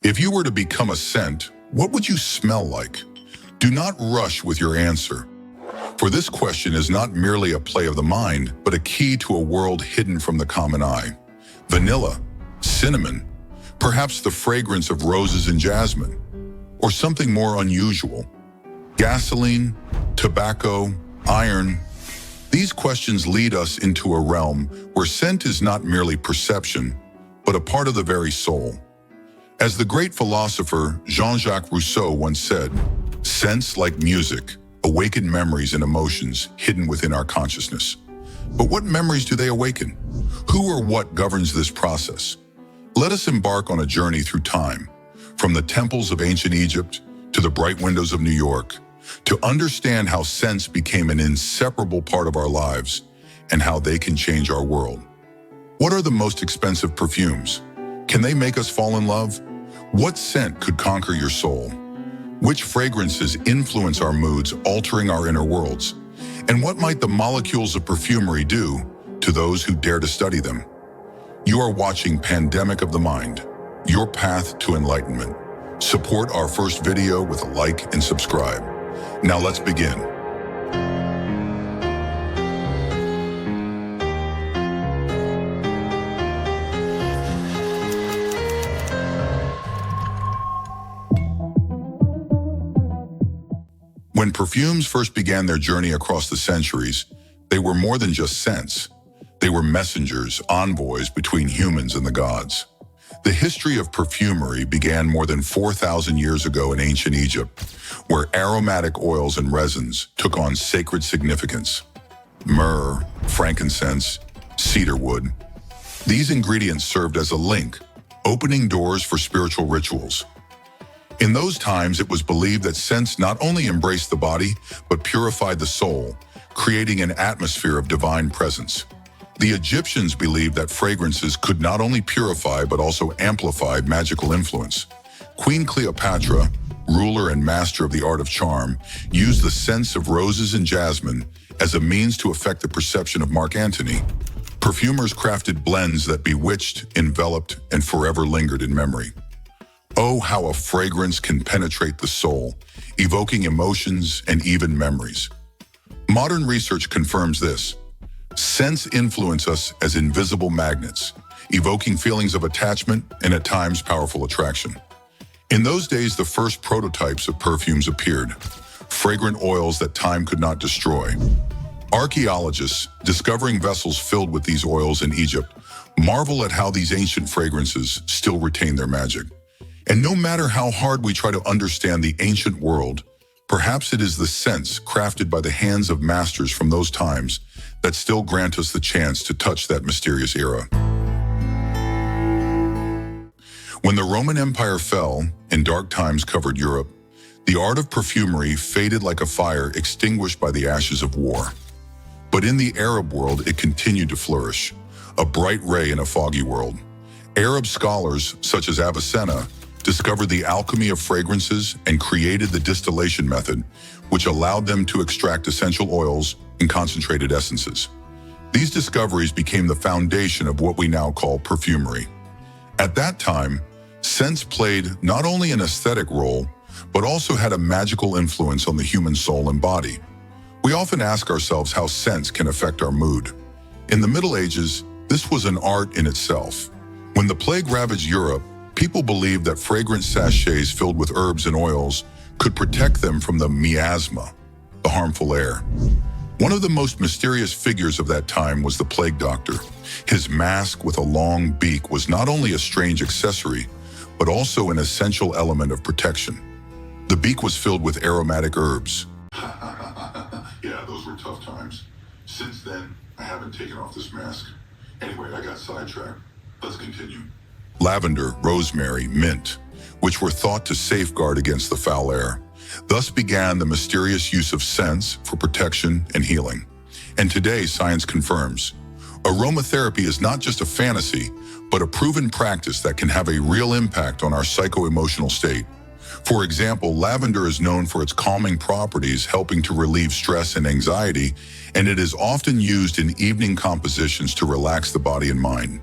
If you were to become a scent, what would you smell like? Do not rush with your answer, for this question is not merely a play of the mind, but a key to a world hidden from the common eye. Vanilla, cinnamon, perhaps the fragrance of roses and jasmine, or something more unusual. Gasoline, tobacco, iron. These questions lead us into a realm where scent is not merely perception, but a part of the very soul. As the great philosopher Jean-Jacques Rousseau once said, "Scents, like music, awaken memories and emotions hidden within our consciousness." But what memories do they awaken? Who or what governs this process? Let us embark on a journey through time, from the temples of ancient Egypt to the bright windows of New York, to understand how scents became an inseparable part of our lives and how they can change our world. What are the most expensive perfumes? Can they make us fall in love? What scent could conquer your soul? Which fragrances influence our moods, altering our inner worlds? And what might the molecules of perfumery do to those who dare to study them? You are watching Pandemic of the Mind, your path to enlightenment. Support our first video with a like and subscribe. Now let's begin. When perfumes first began their journey across the centuries, they were more than just scents. They were messengers, envoys between humans and the gods. The history of perfumery began more than 4,000 years ago in ancient Egypt, where aromatic oils and resins took on sacred significance. Myrrh, frankincense, cedarwood. These ingredients served as a link, opening doors for spiritual rituals. In those times, it was believed that scents not only embraced the body, but purified the soul, creating an atmosphere of divine presence. The Egyptians believed that fragrances could not only purify, but also amplify magical influence. Queen Cleopatra, ruler and master of the art of charm, used the scents of roses and jasmine as a means to affect the perception of Mark Antony. Perfumers crafted blends that bewitched, enveloped, and forever lingered in memory. Oh, how a fragrance can penetrate the soul, evoking emotions and even memories. Modern research confirms this. Scents influence us as invisible magnets, evoking feelings of attachment and at times powerful attraction. In those days, the first prototypes of perfumes appeared, fragrant oils that time could not destroy. Archaeologists, discovering vessels filled with these oils in Egypt, marvel at how these ancient fragrances still retain their magic. And no matter how hard we try to understand the ancient world, perhaps it is the scents crafted by the hands of masters from those times that still grant us the chance to touch that mysterious era. When the Roman Empire fell and dark times covered Europe, the art of perfumery faded like a fire extinguished by the ashes of war. But in the Arab world, it continued to flourish, a bright ray in a foggy world. Arab scholars, such as Avicenna, discovered the alchemy of fragrances and created the distillation method, which allowed them to extract essential oils and concentrated essences. These discoveries became the foundation of what we now call perfumery. At that time, scents played not only an aesthetic role, but also had a magical influence on the human soul and body. We often ask ourselves how scents can affect our mood. In the Middle Ages, this was an art in itself. When the plague ravaged Europe, people believed that fragrant sachets filled with herbs and oils could protect them from the miasma, the harmful air. One of the most mysterious figures of that time was the plague doctor. His mask with a long beak was not only a strange accessory, but also an essential element of protection. The beak was filled with aromatic herbs. Yeah, those were tough times. Since then, I haven't taken off this mask. Anyway, I got sidetracked. Let's continue. Lavender, rosemary, mint, which were thought to safeguard against the foul air. Thus began the mysterious use of scents for protection and healing. And today, science confirms, aromatherapy is not just a fantasy, but a proven practice that can have a real impact on our psycho-emotional state. For example, lavender is known for its calming properties, helping to relieve stress and anxiety, and it is often used in evening compositions to relax the body and mind.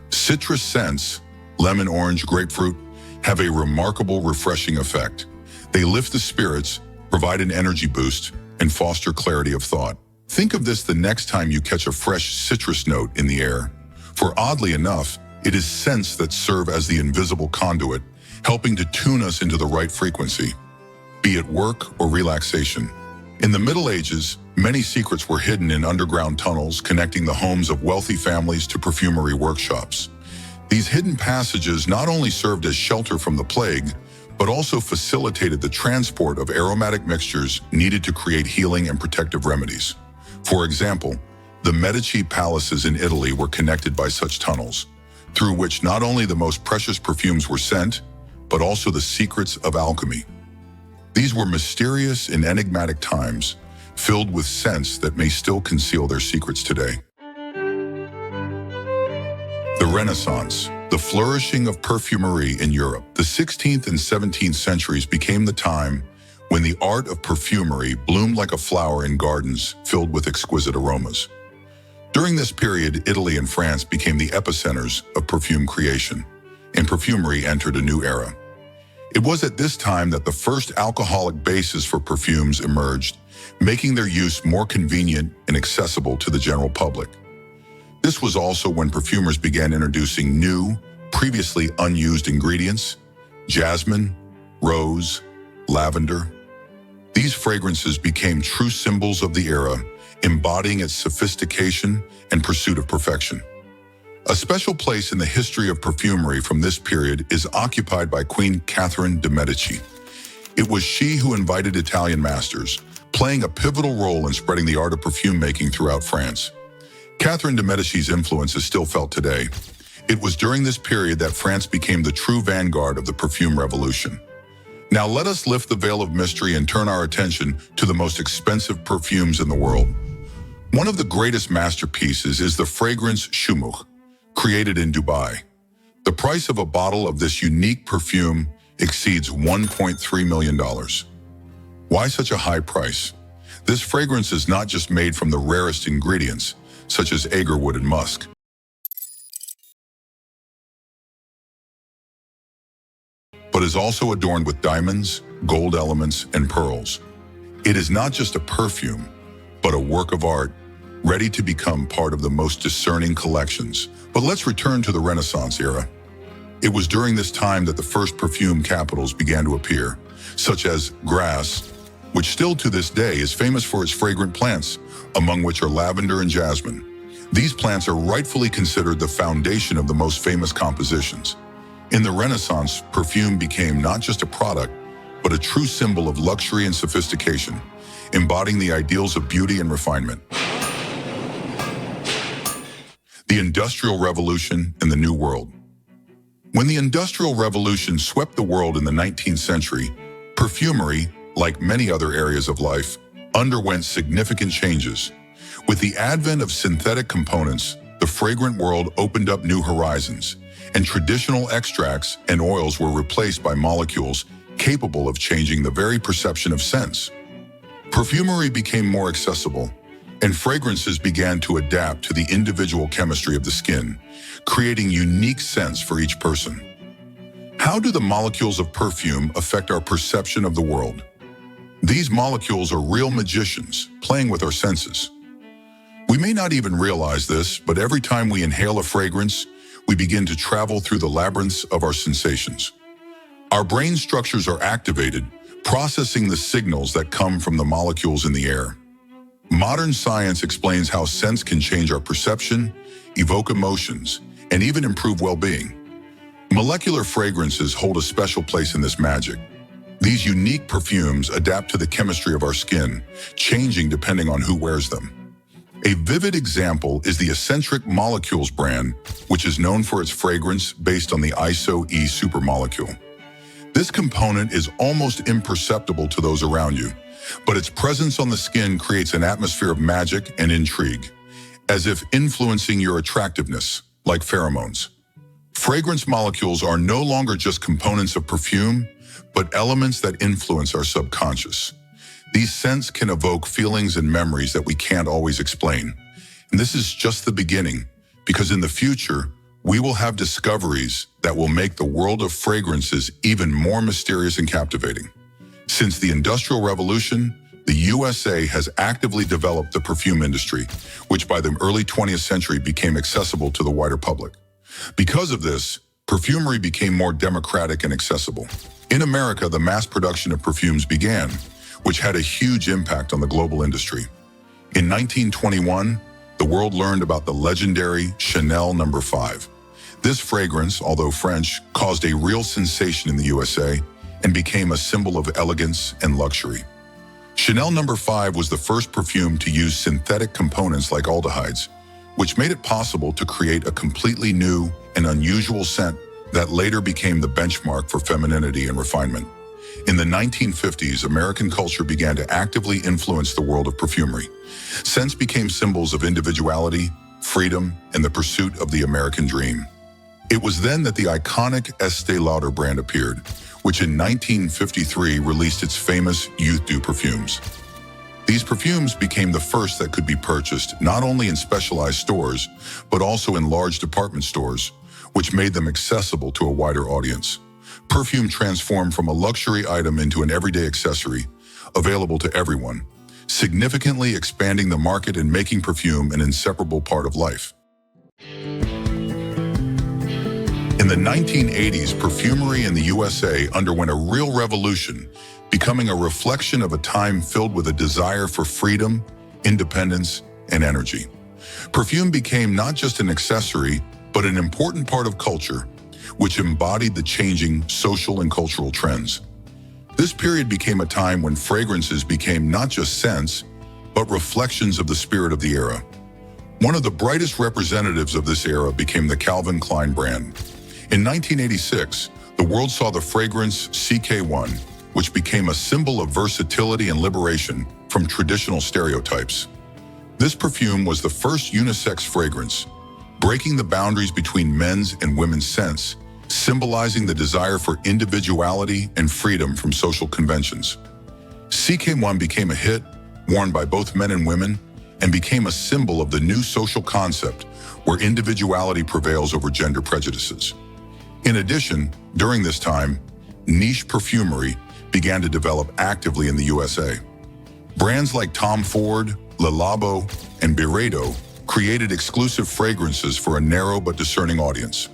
Citrus scents, lemon, orange, grapefruit, have a remarkable refreshing effect. They lift the spirits, provide an energy boost, and foster clarity of thought. Think of this the next time you catch a fresh citrus note in the air. For oddly enough, it is scents that serve as the invisible conduit, helping to tune us into the right frequency, be it work or relaxation. In the Middle Ages, many secrets were hidden in underground tunnels connecting the homes of wealthy families to perfumery workshops. These hidden passages not only served as shelter from the plague, but also facilitated the transport of aromatic mixtures needed to create healing and protective remedies. For example, the Medici palaces in Italy were connected by such tunnels, through which not only the most precious perfumes were sent, but also the secrets of alchemy. These were mysterious and enigmatic times, filled with scents that may still conceal their secrets today. The Renaissance, the flourishing of perfumery in Europe. The 16th and 17th centuries became the time when the art of perfumery bloomed like a flower in gardens filled with exquisite aromas. During this period, Italy and France became the epicenters of perfume creation, and perfumery entered a new era. It was at this time that the first alcoholic bases for perfumes emerged, making their use more convenient and accessible to the general public. This was also when perfumers began introducing new, previously unused ingredients: jasmine, rose, lavender. These fragrances became true symbols of the era, embodying its sophistication and pursuit of perfection. A special place in the history of perfumery from this period is occupied by Queen Catherine de' Medici. It was she who invited Italian masters, playing a pivotal role in spreading the art of perfume making throughout France. Catherine de' Medici's influence is still felt today. It was during this period that France became the true vanguard of the perfume revolution. Now let us lift the veil of mystery and turn our attention to the most expensive perfumes in the world. One of the greatest masterpieces is the fragrance Shumukh, created in Dubai. The price of a bottle of this unique perfume exceeds $1.3 million. Why such a high price? This fragrance is not just made from the rarest ingredients, such as agarwood and musk, but is also adorned with diamonds, gold elements, and pearls. It is not just a perfume, but a work of art, ready to become part of the most discerning collections. But let's return to the Renaissance era. It was during this time that the first perfume capitals began to appear, such as Grasse, which still to this day is famous for its fragrant plants, among which are lavender and jasmine. These plants are rightfully considered the foundation of the most famous compositions. In the Renaissance, perfume became not just a product, but a true symbol of luxury and sophistication, embodying the ideals of beauty and refinement. The Industrial Revolution and the New World. When the Industrial Revolution swept the world in the 19th century, perfumery, like many other areas of life, underwent significant changes. With the advent of synthetic components, the fragrant world opened up new horizons, and traditional extracts and oils were replaced by molecules capable of changing the very perception of scents. Perfumery became more accessible, and fragrances began to adapt to the individual chemistry of the skin, creating unique scents for each person. How do the molecules of perfume affect our perception of the world? These molecules are real magicians, playing with our senses. We may not even realize this, but every time we inhale a fragrance, we begin to travel through the labyrinths of our sensations. Our brain structures are activated, processing the signals that come from the molecules in the air. Modern science explains how scents can change our perception, evoke emotions, and even improve well-being. Molecular fragrances hold a special place in this magic. These unique perfumes adapt to the chemistry of our skin, changing depending on who wears them. A vivid example is the Eccentric Molecules brand, which is known for its fragrance based on the iso-E supermolecule. This component is almost imperceptible to those around you, but its presence on the skin creates an atmosphere of magic and intrigue, as if influencing your attractiveness, like pheromones. Fragrance molecules are no longer just components of perfume, but elements that influence our subconscious. These scents can evoke feelings and memories that we can't always explain. And this is just the beginning, because in the future, we will have discoveries that will make the world of fragrances even more mysterious and captivating. Since the Industrial Revolution, the USA has actively developed the perfume industry, which by the early 20th century became accessible to the wider public. Because of this, perfumery became more democratic and accessible. In America, the mass production of perfumes began, which had a huge impact on the global industry. In 1921, the world learned about the legendary Chanel No. 5. This fragrance, although French, caused a real sensation in the USA and became a symbol of elegance and luxury. Chanel No. 5 was the first perfume to use synthetic components like aldehydes, which made it possible to create a completely new and unusual scent that later became the benchmark for femininity and refinement. In the 1950s, American culture began to actively influence the world of perfumery. Scents became symbols of individuality, freedom, and the pursuit of the American dream. It was then that the iconic Estée Lauder brand appeared, which in 1953 released its famous Youth Dew perfumes. These perfumes became the first that could be purchased not only in specialized stores, but also in large department stores, which made them accessible to a wider audience. Perfume transformed from a luxury item into an everyday accessory, available to everyone, significantly expanding the market and making perfume an inseparable part of life. In the 1980s, perfumery in the USA underwent a real revolution, becoming a reflection of a time filled with a desire for freedom, independence, and energy. Perfume became not just an accessory, but an important part of culture, which embodied the changing social and cultural trends. This period became a time when fragrances became not just scents, but reflections of the spirit of the era. One of the brightest representatives of this era became the Calvin Klein brand. In 1986, the world saw the fragrance CK1, which became a symbol of versatility and liberation from traditional stereotypes. This perfume was the first unisex fragrance, breaking the boundaries between men's and women's scents, symbolizing the desire for individuality and freedom from social conventions. CK1 became a hit, worn by both men and women, and became a symbol of the new social concept where individuality prevails over gender prejudices. In addition, during this time, niche perfumery began to develop actively in the USA. Brands like Tom Ford, Le Labo, and Byredo created exclusive fragrances for a narrow but discerning audience.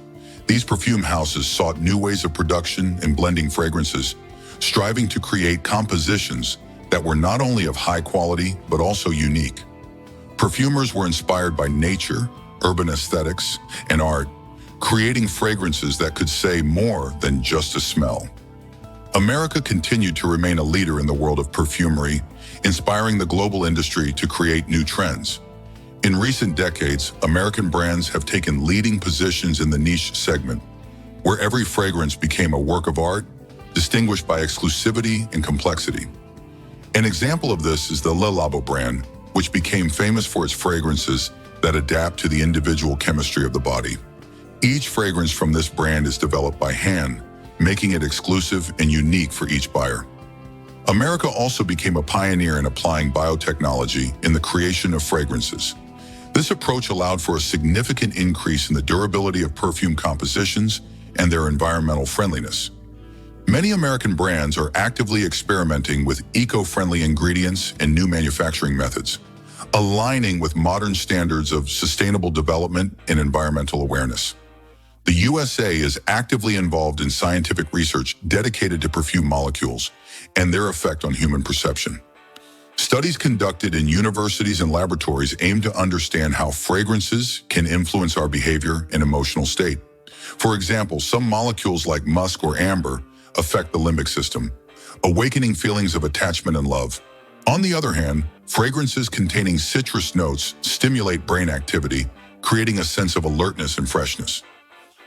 These perfume houses sought new ways of production and blending fragrances, striving to create compositions that were not only of high quality, but also unique. Perfumers were inspired by nature, urban aesthetics, and art, creating fragrances that could say more than just a smell. America continued to remain a leader in the world of perfumery, inspiring the global industry to create new trends. In recent decades, American brands have taken leading positions in the niche segment, where every fragrance became a work of art, distinguished by exclusivity and complexity. An example of this is the Le Labo brand, which became famous for its fragrances that adapt to the individual chemistry of the body. Each fragrance from this brand is developed by hand, making it exclusive and unique for each buyer. America also became a pioneer in applying biotechnology in the creation of fragrances. This approach allowed for a significant increase in the durability of perfume compositions and their environmental friendliness. Many American brands are actively experimenting with eco-friendly ingredients and new manufacturing methods, aligning with modern standards of sustainable development and environmental awareness. The USA is actively involved in scientific research dedicated to perfume molecules and their effect on human perception. Studies conducted in universities and laboratories aim to understand how fragrances can influence our behavior and emotional state. For example, some molecules like musk or amber affect the limbic system, awakening feelings of attachment and love. On the other hand, fragrances containing citrus notes stimulate brain activity, creating a sense of alertness and freshness.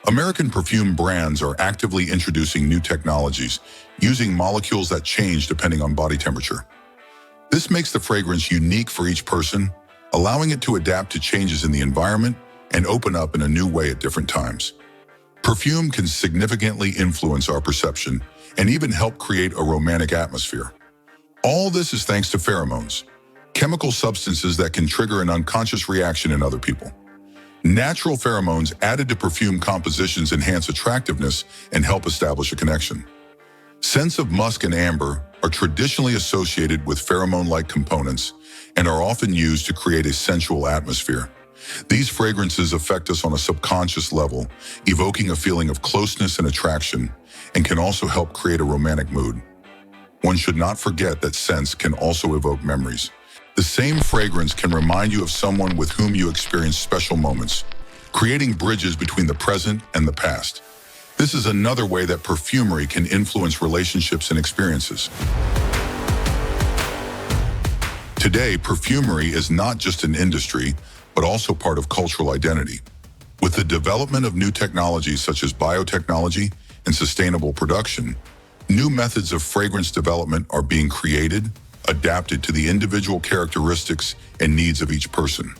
American perfume brands are actively introducing new technologies, using molecules that change depending on body temperature. This makes the fragrance unique for each person, allowing it to adapt to changes in the environment and open up in a new way at different times. Perfume can significantly influence our perception and even help create a romantic atmosphere. All this is thanks to pheromones, chemical substances that can trigger an unconscious reaction in other people. Natural pheromones added to perfume compositions enhance attractiveness and help establish a connection. Scents of musk and amber are traditionally associated with pheromone-like components and are often used to create a sensual atmosphere. These fragrances affect us on a subconscious level, evoking a feeling of closeness and attraction, and can also help create a romantic mood. One should not forget that scents can also evoke memories. The same fragrance can remind you of someone with whom you experienced special moments, creating bridges between the present and the past. This is another way that perfumery can influence relationships and experiences. Today, perfumery is not just an industry, but also part of cultural identity. With the development of new technologies such as biotechnology and sustainable production, new methods of fragrance development are being created, adapted to the individual characteristics and needs of each person.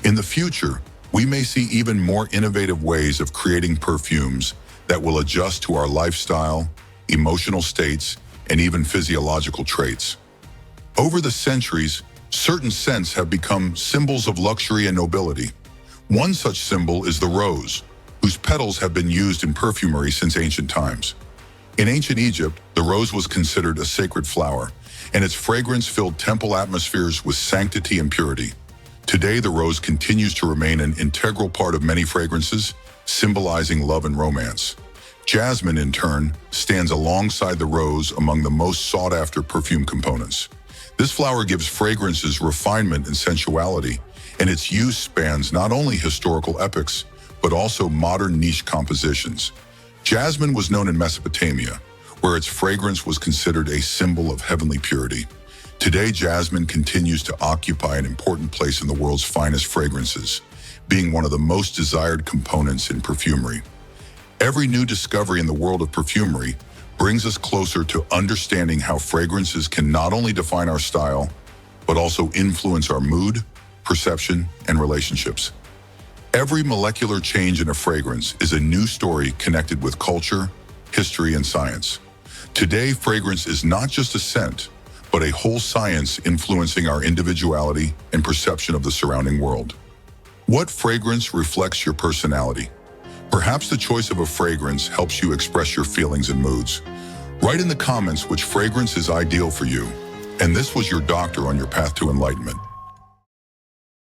In the future, we may see even more innovative ways of creating perfumes that will adjust to our lifestyle, emotional states, and even physiological traits. Over the centuries, certain scents have become symbols of luxury and nobility. One such symbol is the rose, whose petals have been used in perfumery since ancient times. In ancient Egypt, the rose was considered a sacred flower, and its fragrance filled temple atmospheres with sanctity and purity. Today, the rose continues to remain an integral part of many fragrances, symbolizing love and romance. Jasmine, in turn, stands alongside the rose among the most sought-after perfume components. This flower gives fragrances refinement and sensuality, and its use spans not only historical epochs, but also modern niche compositions. Jasmine was known in Mesopotamia, where its fragrance was considered a symbol of heavenly purity. Today, jasmine continues to occupy an important place in the world's finest fragrances, being one of the most desired components in perfumery. Every new discovery in the world of perfumery brings us closer to understanding how fragrances can not only define our style, but also influence our mood, perception, and relationships. Every molecular change in a fragrance is a new story connected with culture, history, and science. Today, fragrance is not just a scent, but a whole science influencing our individuality and perception of the surrounding world. What fragrance reflects your personality? Perhaps the choice of a fragrance helps you express your feelings and moods. Write in the comments which fragrance is ideal for you. And this was your doctor on your path to enlightenment.